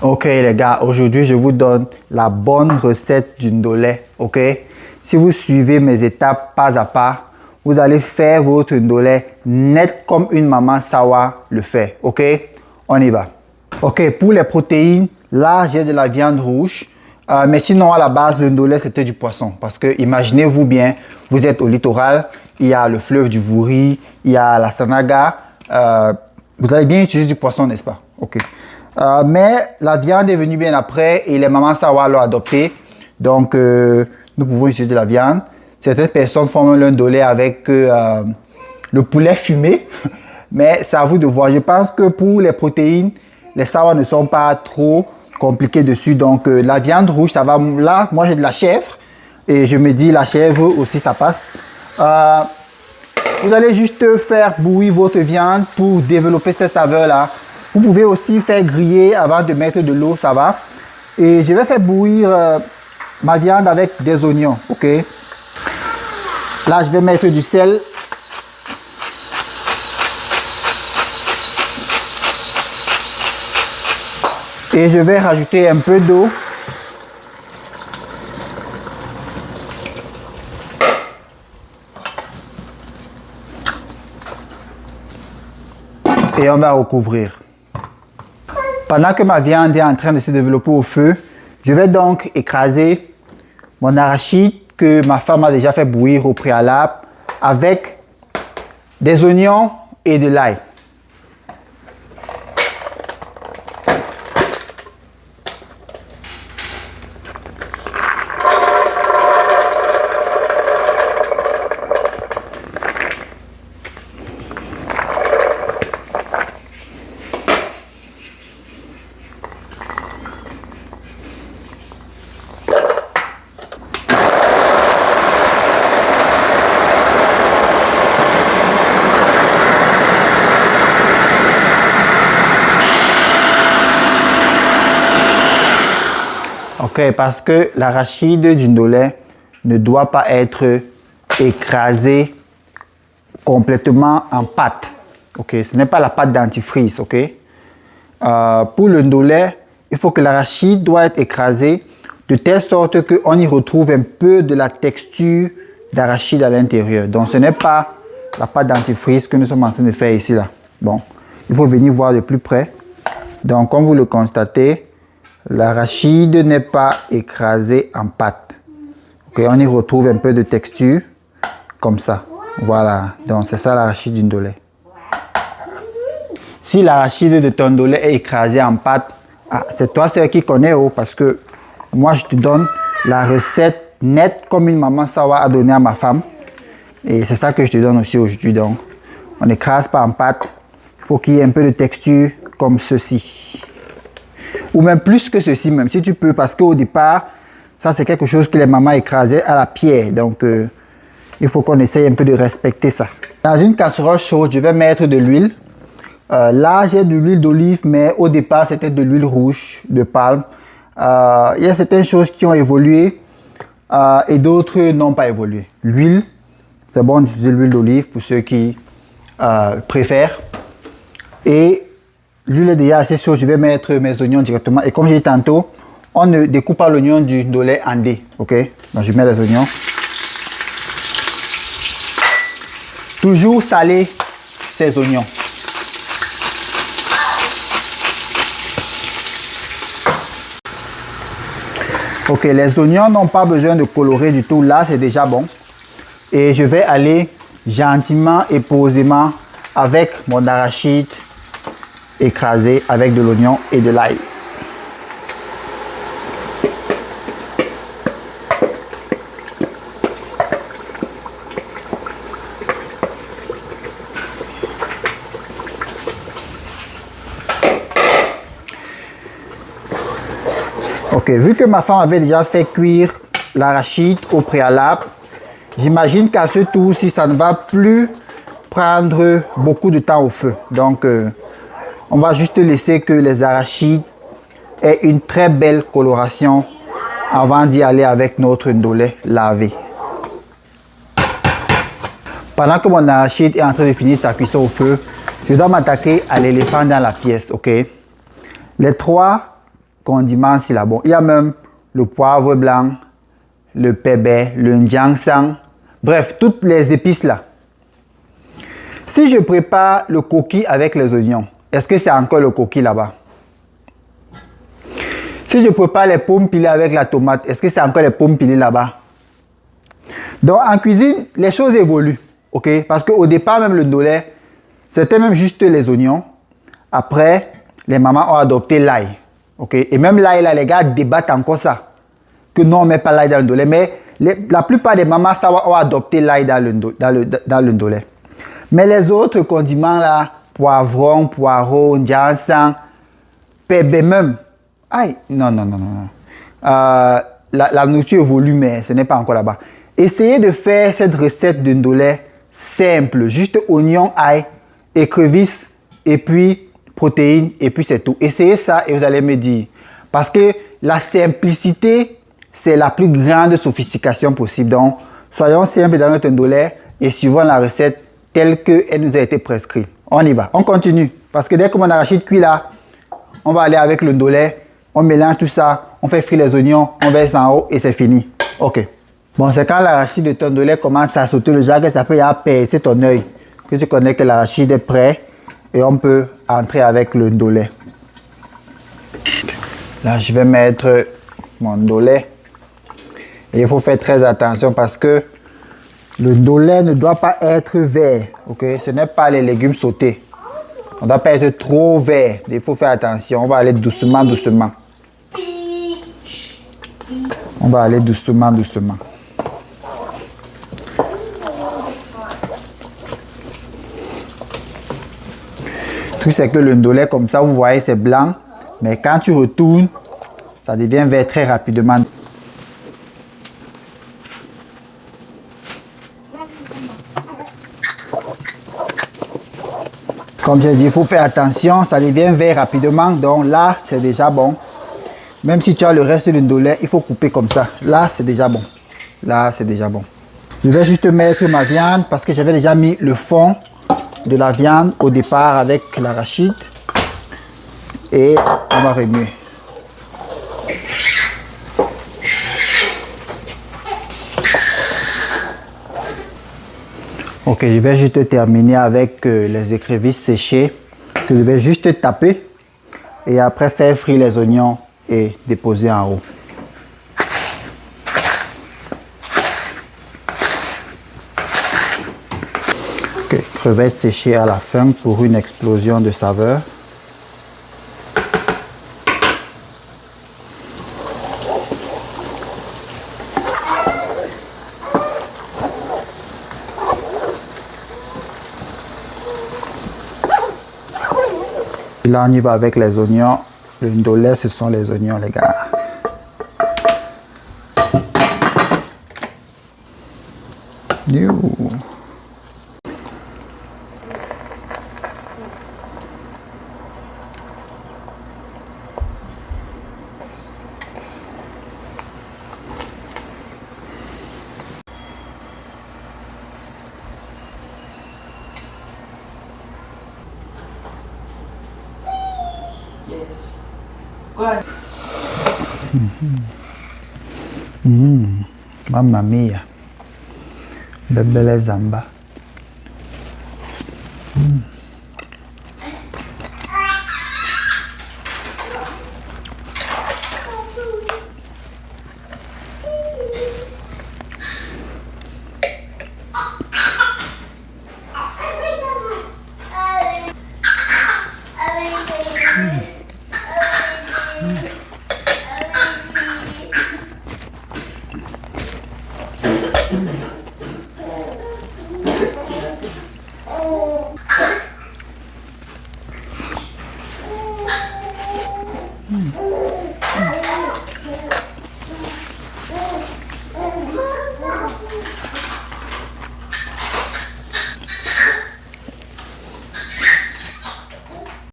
Ok les gars, aujourd'hui je vous donne la bonne recette du ndolé, ok? Si vous suivez mes étapes pas à pas, vous allez faire votre ndolé net comme une maman sawa le fait, ok? On y va. Ok, pour les protéines, là j'ai de la viande rouge, mais sinon à la base le ndolé c'était du poisson. Parce que imaginez-vous bien, vous êtes au littoral, il y a le fleuve du Vouri, il y a la Sanaga, vous allez bien utiliser du poisson, n'est-ce pas? Ok. Mais la viande est venue bien après et les mamans sawa l'ont adopté. Donc, nous pouvons utiliser de la viande. Certaines personnes font un ndolé avec le poulet fumé. Mais c'est à vous de voir. Je pense que pour les protéines, les sawa ne sont pas trop compliqués dessus. Donc, la viande rouge, ça va. Là, moi, j'ai de la chèvre. Et je me dis, la chèvre aussi, ça passe. Vous allez juste faire bouillir votre viande pour développer ces saveurs-là. Vous pouvez aussi faire griller avant de mettre de l'eau, ça va. Et je vais faire bouillir ma viande avec des oignons, ok? Là, je vais mettre du sel. Et je vais rajouter un peu d'eau. Et on va recouvrir. Pendant que ma viande est en train de se développer au feu, je vais donc écraser mon arachide que ma femme a déjà fait bouillir au préalable avec des oignons et de l'ail. Ok, parce que l'arachide du ndolé ne doit pas être écrasé complètement en pâte. Ok, ce n'est pas la pâte dentifrice, ok? Pour le ndolé, il faut que l'arachide doit être écrasé de telle sorte qu'on y retrouve un peu de la texture d'arachide à l'intérieur. Donc, ce n'est pas la pâte dentifrice que nous sommes en train de faire ici, là. Bon, il faut venir voir de plus près. Donc, comme vous le constatez, l'arachide n'est pas écrasé en pâte. Okay, on y retrouve un peu de texture, comme ça. Voilà, donc c'est ça l'arachide du ndolé. Si l'arachide de ton ndolé est écrasé en pâte, c'est toi seul qui connais, parce que moi je te donne la recette nette comme une maman sawa a donné à ma femme. Et c'est ça que je te donne aussi aujourd'hui. Donc, on n'écrase pas en pâte. Il faut qu'il y ait un peu de texture comme ceci. Ou même plus que ceci, même si tu peux, parce qu'au départ, ça c'est quelque chose que les mamans écrasaient à la pierre. Donc, il faut qu'on essaye un peu de respecter ça. Dans une casserole chaude, je vais mettre de l'huile. Là, j'ai de l'huile d'olive, mais au départ, c'était de l'huile rouge de palme. Il y a certaines choses qui ont évolué et d'autres n'ont pas évolué. L'huile, c'est bon d'utiliser l'huile d'olive pour ceux qui préfèrent. Et l'huile est déjà assez chaude, je vais mettre mes oignons directement. Et comme j'ai dit tantôt, on ne découpe pas l'oignon du ndolé en dés. Ok? Donc je mets les oignons. Toujours saler ces oignons. Ok, les oignons n'ont pas besoin de colorer du tout. Là, c'est déjà bon. Et je vais aller gentiment et posément avec mon arachide écrasé avec de l'oignon et de l'ail. Ok, vu que ma femme avait déjà fait cuire l'arachide au préalable, j'imagine qu'à ce tour-ci, ça ne va plus prendre beaucoup de temps au feu. Donc, on va juste laisser que les arachides aient une très belle coloration avant d'y aller avec notre ndolé lavé. Pendant que mon arachide est en train de finir sa cuisson au feu, je dois m'attaquer à l'éléphant dans la pièce, ok? Les trois condiments si là. Bon, il y a même le poivre blanc, le pépé, le njiansang, bref, toutes les épices là. Si je prépare le coquille avec les oignons, est-ce que c'est encore le coquille là-bas? Si je prépare les pommes pilées avec la tomate, est-ce que c'est encore les pommes pilées là-bas? Donc en cuisine, les choses évoluent, ok? Parce qu'au départ, même le ndolé, c'était même juste les oignons. Après, les mamans ont adopté l'ail, ok? Et même l'ail, là, les gars débattent encore ça. Que non, on ne met pas l'ail dans le ndolé. Mais la plupart des mamans ont adopté l'ail dans le ndolé. Mais les autres condiments là, poivron, poireau, njiansang, pépé même. Aïe, non. La nourriture évolue, mais ce n'est pas encore là-bas. Essayez de faire cette recette de ndolé simple. Juste oignon, ail, écrevisse, et puis protéines, et puis c'est tout. Essayez ça et vous allez me dire. Parce que la simplicité, c'est la plus grande sophistication possible. Donc, soyons simples dans notre ndolé et suivons la recette telle qu'elle nous a été prescrite. On y va, on continue. Parce que dès que mon arachide cuit là, on va aller avec le ndolé, on mélange tout ça, on fait frire les oignons, on verse en haut et c'est fini. Ok. Bon, c'est quand l'arachide de ton ndolé commence à sauter le genre que ça peut y avoir percer ton œil, que tu connais que l'arachide est prêt et on peut entrer avec le ndolé. Là, je vais mettre mon ndolé. Et il faut faire très attention parce que le ndolé ne doit pas être vert. Ok? Ce n'est pas les légumes sautés. On ne doit pas être trop vert. Il faut faire attention. On va aller doucement. On va aller doucement. Le truc, c'est que le ndolé, comme ça, vous voyez, c'est blanc. Mais quand tu retournes, ça devient vert très rapidement. Comme j'ai dit, il faut faire attention, ça devient vert rapidement. Donc là, c'est déjà bon. Même si tu as le reste du ndolé, il faut couper comme ça. Là, c'est déjà bon. Je vais juste mettre ma viande parce que j'avais déjà mis le fond de la viande au départ avec l'arachide. Et on va remuer. Ok, je vais juste terminer avec les écrevisses séchées que je vais juste taper et après faire frire les oignons et déposer en haut. Ok, crevettes séchées à la fin pour une explosion de saveur. Là, on y va avec les oignons. Le ndolé, ce sont les oignons, les gars. Yes. Go ahead. Mamma mia. Bebele zamba.